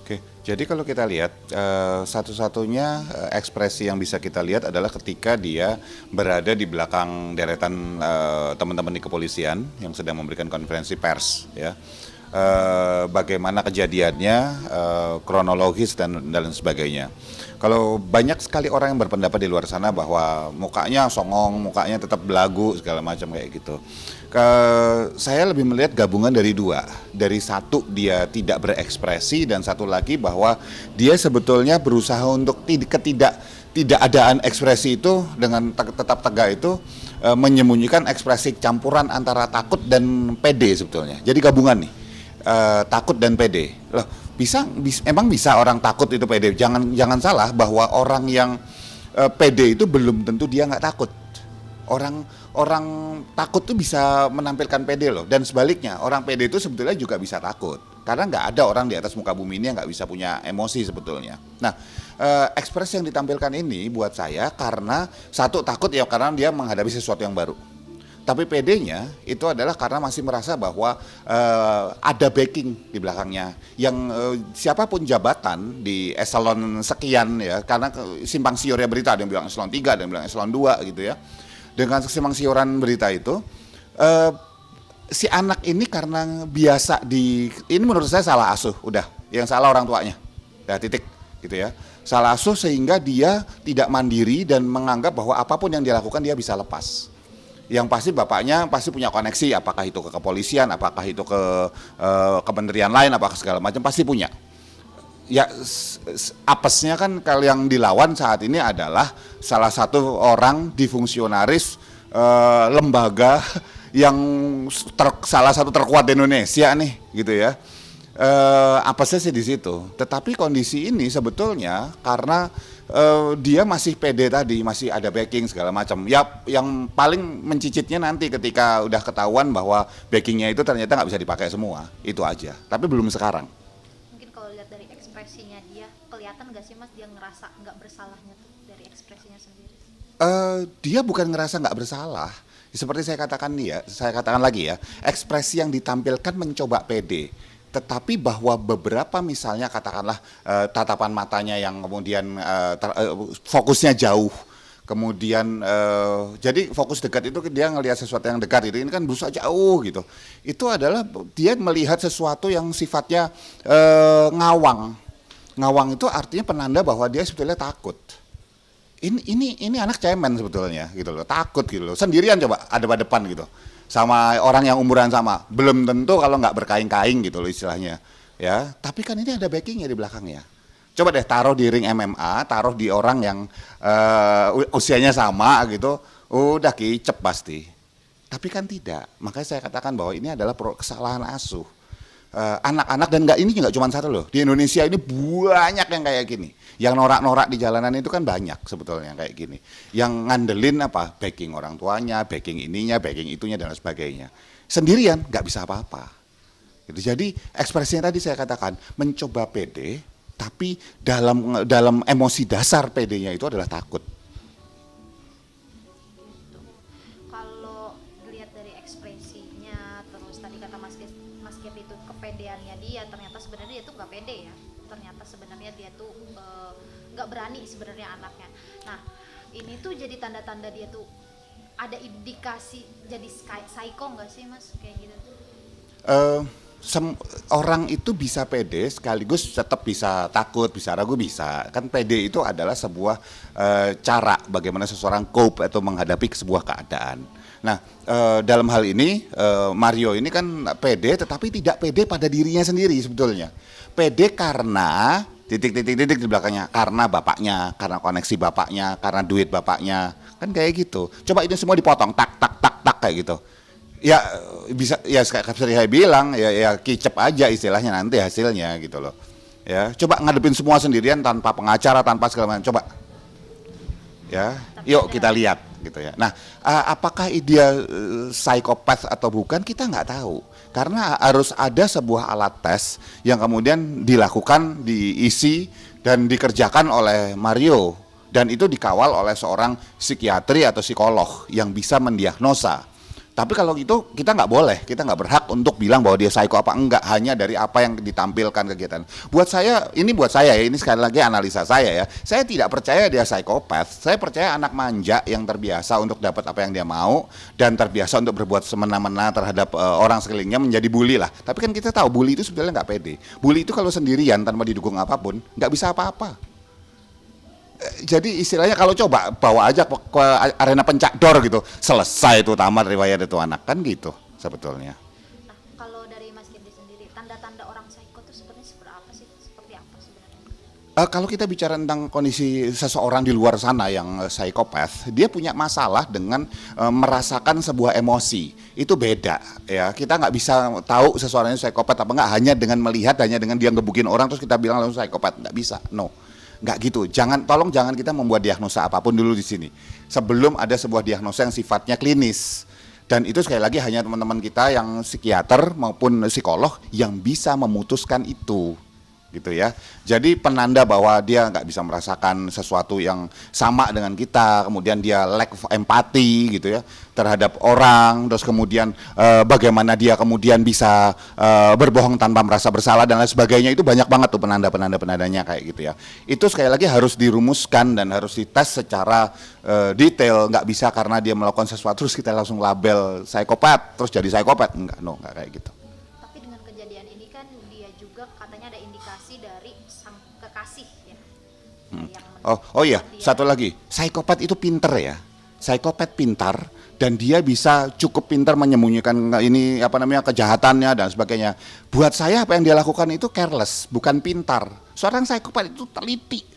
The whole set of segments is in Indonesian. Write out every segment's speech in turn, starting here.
Oke, jadi kalau kita lihat satu-satunya ekspresi yang bisa kita lihat adalah ketika dia berada di belakang deretan teman-teman di kepolisian yang sedang memberikan konferensi pers, ya. Bagaimana kejadiannya, kronologis dan sebagainya. Kalau banyak sekali orang yang berpendapat di luar sana bahwa mukanya songong, mukanya tetap belagu segala macam kayak gitu. Saya lebih melihat gabungan dari dua. Dari satu dia tidak berekspresi dan satu lagi bahwa dia sebetulnya berusaha untuk tidak adaan ekspresi itu dengan tetap tegak itu menyembunyikan ekspresi campuran antara takut dan pede sebetulnya. Jadi gabungan nih. Takut dan pede. Loh, emang bisa orang takut itu pede? Jangan salah bahwa orang yang pede itu belum tentu dia nggak takut. Orang takut tuh bisa menampilkan pede loh, dan sebaliknya orang pede itu sebetulnya juga bisa takut. Karena nggak ada orang di atas muka bumi ini yang nggak bisa punya emosi sebetulnya. Nah, ekspresi yang ditampilkan ini buat saya karena satu takut ya karena dia menghadapi sesuatu yang baru. Tapi PD-nya itu adalah karena masih merasa bahwa ada backing di belakangnya. Yang siapapun jabatan di eselon sekian ya, karena simpang siurnya berita, ada yang bilang eselon 3, ada yang bilang eselon 2 gitu ya. Dengan simpang siuran berita itu, si anak ini karena biasa ini menurut saya salah asuh, udah. Yang salah orang tuanya, ya titik gitu ya. Salah asuh sehingga dia tidak mandiri dan menganggap bahwa apapun yang dia lakukan dia bisa lepas. Yang pasti bapaknya pasti punya koneksi, apakah itu ke kepolisian, apakah itu ke kementerian lain, apakah segala macam pasti punya. Ya apesnya kan kalau yang dilawan saat ini adalah salah satu orang di fungsionaris lembaga yang salah satu terkuat di Indonesia nih, gitu ya. Apesnya sih di situ. Tetapi kondisi ini sebetulnya karena dia masih pede tadi, masih ada backing segala macam. Ya, yang paling mencicitnya nanti ketika udah ketahuan bahwa backingnya itu ternyata nggak bisa dipakai semua, itu aja. Tapi belum sekarang. Mungkin kalau lihat dari ekspresinya dia, kelihatan nggak sih Mas dia ngerasa nggak bersalahnya tuh dari ekspresinya sendiri? Dia bukan ngerasa nggak bersalah. Seperti saya katakan lagi ya, ekspresi yang ditampilkan mencoba pede. Tetapi bahwa beberapa misalnya katakanlah tatapan matanya yang kemudian fokusnya jauh, kemudian jadi fokus dekat itu dia ngelihat sesuatu yang dekat itu, ini kan berusaha jauh gitu. Itu adalah dia melihat sesuatu yang sifatnya ngawang. Ngawang itu artinya penanda bahwa dia sebetulnya takut. Ini anak cemen sebetulnya gitu loh, takut gitu loh. Sendirian coba ada pada depan gitu. Sama orang yang umuran sama, belum tentu kalau nggak berkaing-kaing gitu loh istilahnya, ya. Tapi kan ini ada backingnya di belakangnya. Coba deh taruh di ring MMA, taruh di orang yang usianya sama gitu, udah kicep pasti. Tapi kan tidak, makanya saya katakan bahwa ini adalah kesalahan asuh. Anak-anak dan ini nggak cuma satu loh, di Indonesia ini banyak yang kayak gini. Yang norak-norak di jalanan itu kan banyak sebetulnya kayak gini. Yang ngandelin apa? Backing orang tuanya, backing ininya, backing itunya dan sebagainya. Sendirian nggak bisa apa-apa. Gitu. Jadi ekspresinya tadi saya katakan mencoba pede, tapi dalam emosi dasar pedenya itu adalah takut. Kalau dilihat dari ekspresinya, terus tadi kata Mas Gep itu kepedeannya dia, ternyata sebenarnya dia tuh nggak pede ya. Ternyata sebenarnya dia tuh nggak berani sebenarnya anaknya. Nah, ini tuh jadi tanda-tanda dia tuh ada indikasi jadi psycho nggak sih Mas kayak gitu? Orang itu bisa pede sekaligus tetap bisa takut, bisa ragu, bisa. Kan pede itu adalah sebuah cara bagaimana seseorang cope atau menghadapi sebuah keadaan. Nah, dalam hal ini Mario ini kan pede tetapi tidak pede pada dirinya sendiri sebetulnya. Pede karena titik di belakangnya, karena bapaknya, karena koneksi bapaknya, karena duit bapaknya, kan kayak gitu. Coba ini semua dipotong, tak kayak gitu. Ya bisa, ya seperti saya bilang, ya kicep aja istilahnya nanti hasilnya gitu loh. Ya, coba ngadepin semua sendirian tanpa pengacara, tanpa segala macam. Coba, ya, yuk kita lihat gitu ya. Nah, apakah dia psikopat atau bukan kita nggak tahu. Karena harus ada sebuah alat tes yang kemudian dilakukan, diisi dan dikerjakan oleh Mario, dan itu dikawal oleh seorang psikiatri atau psikolog yang bisa mendiagnosa. Tapi kalau itu kita nggak boleh, kita nggak berhak untuk bilang bahwa dia psycho apa enggak, hanya dari apa yang ditampilkan kegiatan. Buat saya ya, ini sekali lagi analisa saya ya. Saya tidak percaya dia psikopat. Saya percaya anak manja yang terbiasa untuk dapat apa yang dia mau dan terbiasa untuk berbuat semena-mena terhadap orang sekelilingnya, menjadi bully lah. Tapi kan kita tahu bully itu sebenarnya nggak pede. Bully itu kalau sendirian tanpa didukung apapun nggak bisa apa-apa. Jadi istilahnya kalau coba bawa aja ke arena pencakdor gitu, selesai itu tamat riwayat itu anak, kan gitu sebetulnya. Nah, kalau dari Mas Kindi sendiri, tanda-tanda orang psycho itu sebenarnya seperti apa sebenarnya? Kalau kita bicara tentang kondisi seseorang di luar sana yang psikopat, dia punya masalah dengan merasakan sebuah emosi. Itu beda ya. Kita nggak bisa tahu seseorang itu psikopat apa enggak hanya dengan melihat, hanya dengan dia ngebukin orang terus kita bilang langsung psikopat. Nggak bisa, no. Nggak gitu. Tolong jangan kita membuat diagnosa apapun dulu di sini. Sebelum ada sebuah diagnosa yang sifatnya klinis. Dan itu sekali lagi hanya teman-teman kita yang psikiater maupun psikolog yang bisa memutuskan itu. Gitu ya. Jadi penanda bahwa dia nggak bisa merasakan sesuatu yang sama dengan kita, kemudian dia lack of empathy gitu ya terhadap orang, terus kemudian bagaimana dia kemudian bisa berbohong tanpa merasa bersalah dan lain sebagainya, itu banyak banget tuh penandanya kayak gitu ya. Itu sekali lagi harus dirumuskan dan harus dites secara detail, nggak bisa karena dia melakukan sesuatu terus kita langsung label psikopat terus jadi psikopat, nggak kayak gitu. Tapi dengan kejadian ini kan dia juga katanya ada indikasi dari sang kekasih ya. Yang Oh iya, dia, satu lagi, psikopat itu pinter ya. Psikopat pintar dan dia bisa cukup pintar menyembunyikan ini kejahatannya dan sebagainya. Buat saya apa yang dia lakukan itu careless, bukan pintar. Seorang psikopat itu teliti.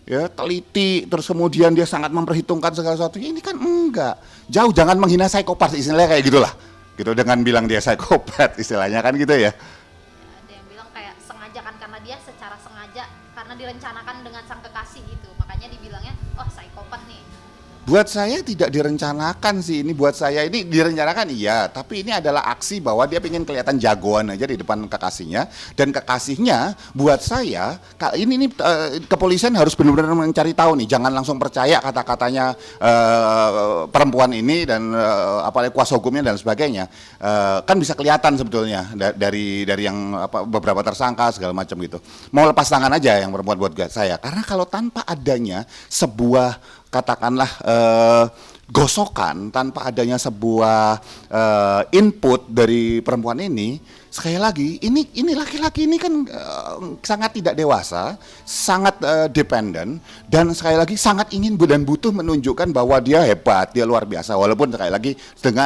Ya, teliti terus kemudian dia sangat memperhitungkan segala sesuatu. Ini kan enggak. Jauh, jangan menghina psikopat, istilahnya kayak gitulah. Gitu dengan bilang dia psikopat istilahnya kan gitu ya. ada yang bilang kayak sengaja kan, karena dia secara sengaja karena direncanakan dengan sang kekasih gitu. Makanya dibilangnya oh psikopat nih. Buat saya tidak direncanakan sih, ini buat saya ini direncanakan iya, tapi ini adalah aksi bahwa dia pengen kelihatan jagoan aja di depan kekasihnya, dan kekasihnya buat saya ini kepolisian harus benar-benar mencari tahu nih, jangan langsung percaya kata-katanya perempuan ini dan apalagi kuasa hukumnya dan sebagainya. Kan bisa kelihatan sebetulnya dari yang beberapa tersangka segala macam gitu. Mau lepas tangan aja yang perempuan buat saya, karena kalau tanpa adanya sebuah katakanlah gosokan, tanpa adanya sebuah input dari perempuan ini, sekali lagi ini laki-laki ini kan sangat tidak dewasa, sangat dependen, dan sekali lagi sangat ingin dan butuh menunjukkan bahwa dia hebat, dia luar biasa, walaupun sekali lagi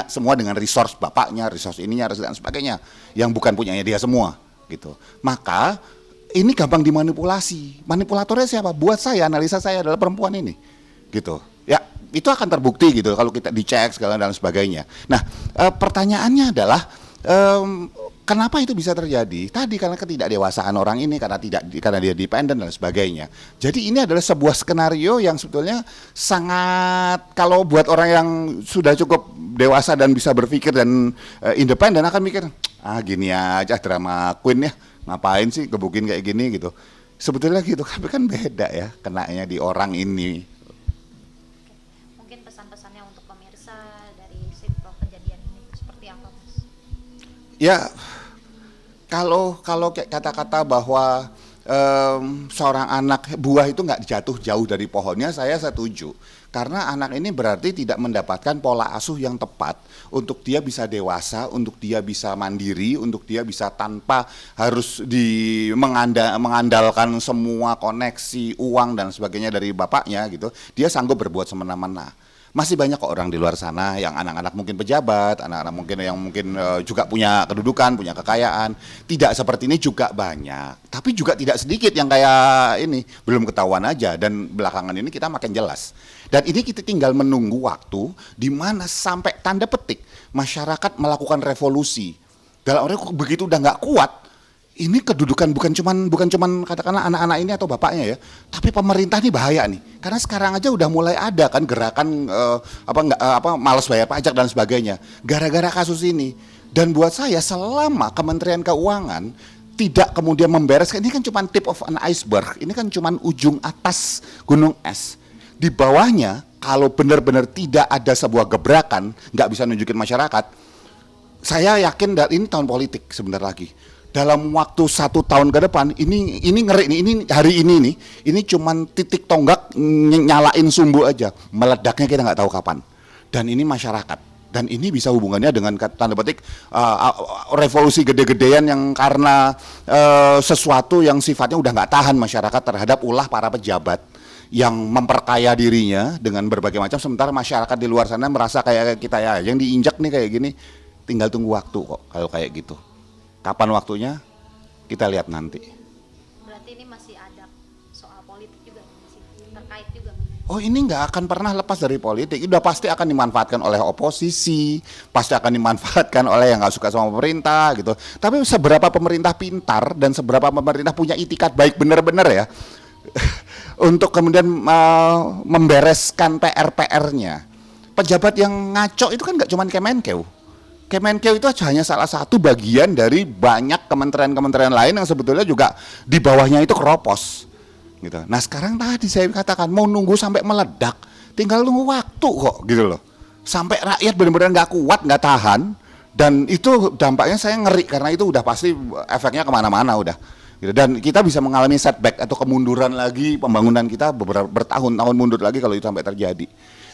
semua dengan resource bapaknya, resource ininya dan sebagainya yang bukan punyanya dia semua gitu. Maka ini gampang dimanipulasi. Manipulatornya siapa? Buat saya, analisa saya adalah perempuan ini. Gitu ya, itu akan terbukti gitu kalau kita dicek segala dan sebagainya. Nah, pertanyaannya adalah kenapa itu bisa terjadi? Tadi karena ketidakdewasaan orang ini, karena dia dependen dan sebagainya. Jadi ini adalah sebuah skenario yang sebetulnya sangat, kalau buat orang yang sudah cukup dewasa dan bisa berpikir dan independen akan mikir, gini aja drama queen ya, ngapain sih gebukin kayak gini gitu. Sebetulnya gitu, tapi kan beda ya kenanya di orang ini. Mungkin pesan-pesannya untuk pemirsa dari simpel kejadian ini seperti apa, Mas? Ya, kalau kayak kata-kata bahwa seorang anak buah itu nggak jatuh jauh dari pohonnya, saya setuju. Karena anak ini berarti tidak mendapatkan pola asuh yang tepat untuk dia bisa dewasa, untuk dia bisa mandiri, untuk dia bisa tanpa harus mengandalkan semua koneksi, uang dan sebagainya dari bapaknya gitu. Dia sanggup berbuat semena-mena. Masih banyak kok orang di luar sana yang anak-anak mungkin pejabat, anak-anak mungkin yang juga punya kedudukan, punya kekayaan. Tidak seperti ini juga banyak, tapi juga tidak sedikit yang kayak ini, belum ketahuan aja, dan belakangan ini kita makin jelas. Dan ini kita tinggal menunggu waktu di mana sampai tanda petik masyarakat melakukan revolusi. Dalam orang begitu udah nggak kuat, ini kedudukan bukan cuman katakanlah anak-anak ini atau bapaknya ya, tapi pemerintah ini bahaya nih. Karena sekarang aja udah mulai ada kan gerakan malas bayar pajak dan sebagainya gara-gara kasus ini. Dan buat saya selama Kementerian Keuangan tidak kemudian membereskan, ini kan cuma tip of an iceberg, ini kan cuma ujung atas gunung es. Di bawahnya kalau benar-benar tidak ada sebuah gebrakan, nggak bisa nunjukin masyarakat, saya yakin ini tahun politik sebentar lagi. Dalam waktu 1 tahun ke depan, ini ngeri nih, ini hari ini nih, ini cuman titik tonggak nyalain sumbu aja, meledaknya kita nggak tahu kapan. Dan ini masyarakat. Dan ini bisa hubungannya dengan tanda petik revolusi gede-gedean yang karena sesuatu yang sifatnya udah nggak tahan masyarakat terhadap ulah para pejabat yang memperkaya dirinya dengan berbagai macam, sementara masyarakat di luar sana merasa kayak kita ya yang diinjak nih kayak gini, tinggal tunggu waktu kok kalau kayak gitu. Kapan waktunya kita lihat nanti. Berarti ini masih ada soal politik juga, masih terkait juga. Oh, ini nggak akan pernah lepas dari politik. Itu udah pasti akan dimanfaatkan oleh oposisi, pasti akan dimanfaatkan oleh yang nggak suka sama pemerintah gitu. Tapi seberapa pemerintah pintar dan seberapa pemerintah punya itikat baik benar-benar ya untuk kemudian membereskan PR-PR-nya. Pejabat yang ngaco itu kan nggak cuma Kemenkeu. Kemenkeu itu hanya salah satu bagian dari banyak kementerian-kementerian lain yang sebetulnya juga di bawahnya itu keropos. Gitu. Nah sekarang tadi saya katakan mau nunggu sampai meledak, tinggal nunggu waktu kok gitu loh. Sampai rakyat benar-benar nggak kuat, nggak tahan, dan itu dampaknya saya ngeri karena itu udah pasti efeknya kemana-mana udah. Gitu. Dan kita bisa mengalami setback atau kemunduran lagi pembangunan kita bertahun-tahun mundur lagi kalau itu sampai terjadi.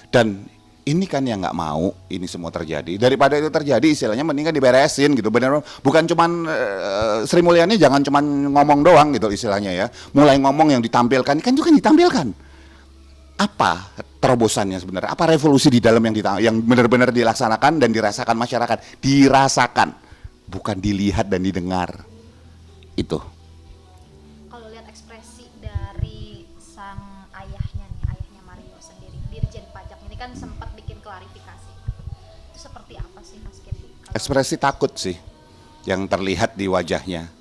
Dan ini kan yang nggak mau ini semua terjadi. Daripada itu terjadi, istilahnya mendingan diberesin gitu. Benar, bukan cuman Sri Mulyani jangan cuman ngomong doang gitu istilahnya ya. Mulai ngomong yang ditampilkan, kan itu kan ditampilkan. Apa terobosannya sebenarnya? Apa revolusi di dalam yang benar-benar dilaksanakan dan dirasakan masyarakat? Dirasakan, bukan dilihat dan didengar. Itu. Kalau lihat ekspresi dari sang ayahnya nih, ayahnya Mario sendiri, Dirjen Pajak ini kan sempat bikin klarifikasi. Itu seperti apa sih Mas Keti? Ekspresi takut sih yang terlihat di wajahnya.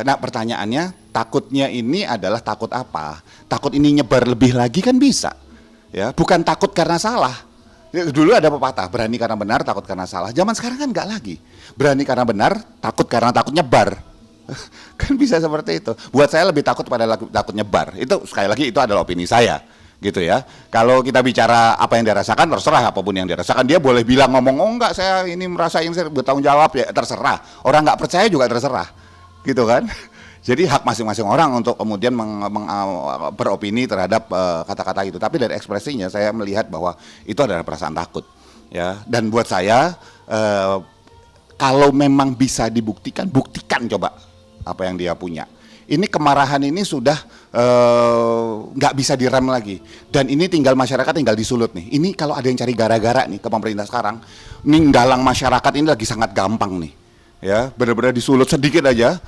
Nah pertanyaannya, takutnya ini adalah takut apa? Takut ini nyebar lebih lagi kan bisa, ya. Bukan takut karena salah. Ya, dulu ada pepatah, berani karena benar, takut karena salah. Zaman sekarang kan nggak lagi. Berani karena benar, takut karena takut nyebar. Kan bisa seperti itu. Buat saya lebih takut pada takut nyebar. Itu sekali lagi itu adalah opini saya. Gitu ya. Kalau kita bicara apa yang dirasakan, terserah apapun yang dirasakan. Dia boleh bilang ngomong, oh enggak saya ini merasain, saya bertanggung jawab, ya terserah. Orang nggak percaya juga terserah, gitu kan. Jadi hak masing-masing orang untuk kemudian beropini terhadap kata-kata itu. Tapi dari ekspresinya saya melihat bahwa itu adalah perasaan takut, ya. Dan buat saya kalau memang bisa dibuktikan, buktikan coba apa yang dia punya. Ini kemarahan ini sudah nggak bisa direm lagi, dan ini tinggal masyarakat tinggal disulut nih. Ini kalau ada yang cari gara-gara nih ke pemerintah sekarang, ninggalang masyarakat ini lagi sangat gampang nih, ya benar-benar disulut sedikit aja,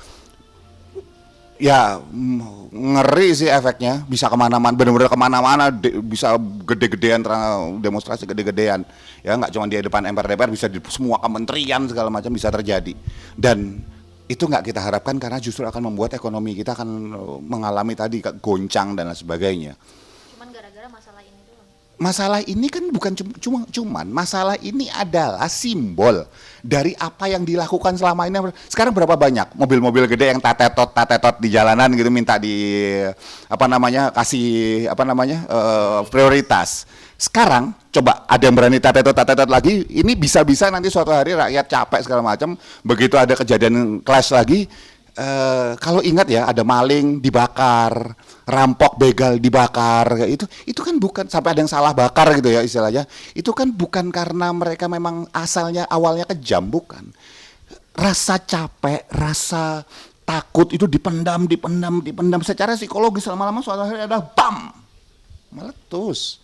ya ngeri sih efeknya, bisa kemana-mana, benar-benar kemana-mana, bisa gede-gedean, demonstrasi gede-gedean, ya nggak cuma di depan MPR DPR, bisa di semua kementerian segala macam bisa terjadi. Dan itu nggak kita harapkan karena justru akan membuat ekonomi kita akan mengalami tadi goncang dan lain sebagainya. Cuman gara-gara masalah ini doang. Masalah ini kan bukan cuman masalah ini adalah simbol dari apa yang dilakukan selama ini. Sekarang berapa banyak mobil-mobil gede yang tatetot di jalanan gitu minta di kasih prioritas. Sekarang coba ada yang berani tatetot lagi, ini bisa-bisa nanti suatu hari rakyat capek segala macam, begitu ada kejadian clash lagi, kalau ingat ya ada maling dibakar, rampok begal dibakar, itu kan bukan sampai ada yang salah bakar gitu ya istilahnya, itu kan bukan karena mereka memang awalnya kejam, bukan. Rasa capek, rasa takut itu dipendam secara psikologis, lama-lama suatu hari ada bam, meletus.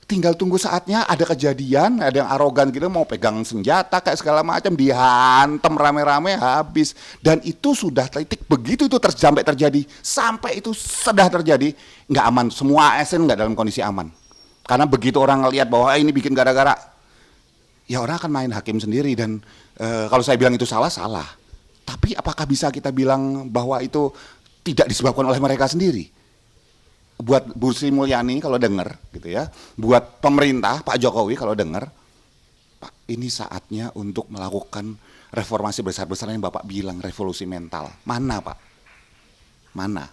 Tinggal tunggu saatnya ada kejadian, ada yang arogan gitu mau pegang senjata kayak segala macam, dihantam rame-rame habis. Dan itu sudah titik, begitu itu sampai terjadi, sampai itu sudah terjadi, nggak aman. Semua ASN nggak dalam kondisi aman. Karena begitu orang ngelihat bahwa ini bikin gara-gara, ya orang akan main hakim sendiri. Dan kalau saya bilang itu salah. Tapi apakah bisa kita bilang bahwa itu tidak disebabkan oleh mereka sendiri? Buat Bu Sri Mulyani kalau dengar gitu ya, buat pemerintah Pak Jokowi kalau dengar, Pak ini saatnya untuk melakukan reformasi besar-besaran yang Bapak bilang, revolusi mental. Mana Pak? Mana?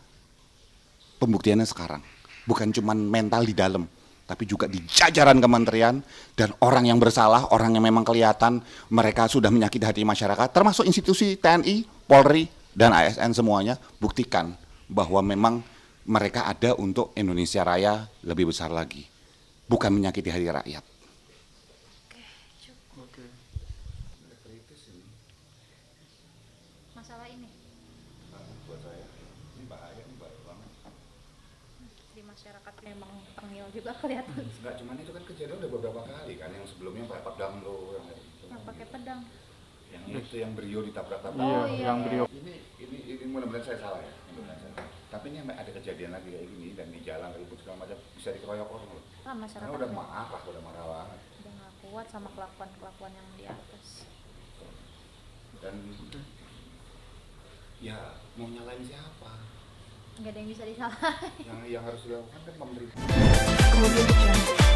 Pembuktiannya sekarang. Bukan cuma mental di dalam, tapi juga di jajaran kementerian dan orang yang bersalah, orang yang memang kelihatan mereka sudah menyakiti hati masyarakat, termasuk institusi TNI, Polri, dan ASN semuanya, buktikan bahwa memang mereka ada untuk Indonesia Raya lebih besar lagi, bukan menyakiti hati rakyat. Oke. Masalah ini Buat saya, ini bahaya, ini bahaya banget. di masyarakat memang tengil juga kelihatan Enggak, cuman itu kan kejadian udah beberapa kali kan, yang sebelumnya pakai pedang tuh, yang pakai pedang. yang itu yang Brio ditabrak-tabrak. Iya, Oh, iya, yang iya. beliau. Ini mudah-mudahan saya salah ya, mudah-mudahan saya salah. Tapi ini ada kejadian lagi kayak gini dan di jalan ribut segala macam bisa dikeroyok orang loh. Lah masyarakat Karena udah marah banget. udah nggak kuat sama kelakuan yang di atas. Dan ya mau nyalain siapa? Nggak ada yang bisa disalahin. Yang harus dilakukan kan pemerintah. Audio Jungle.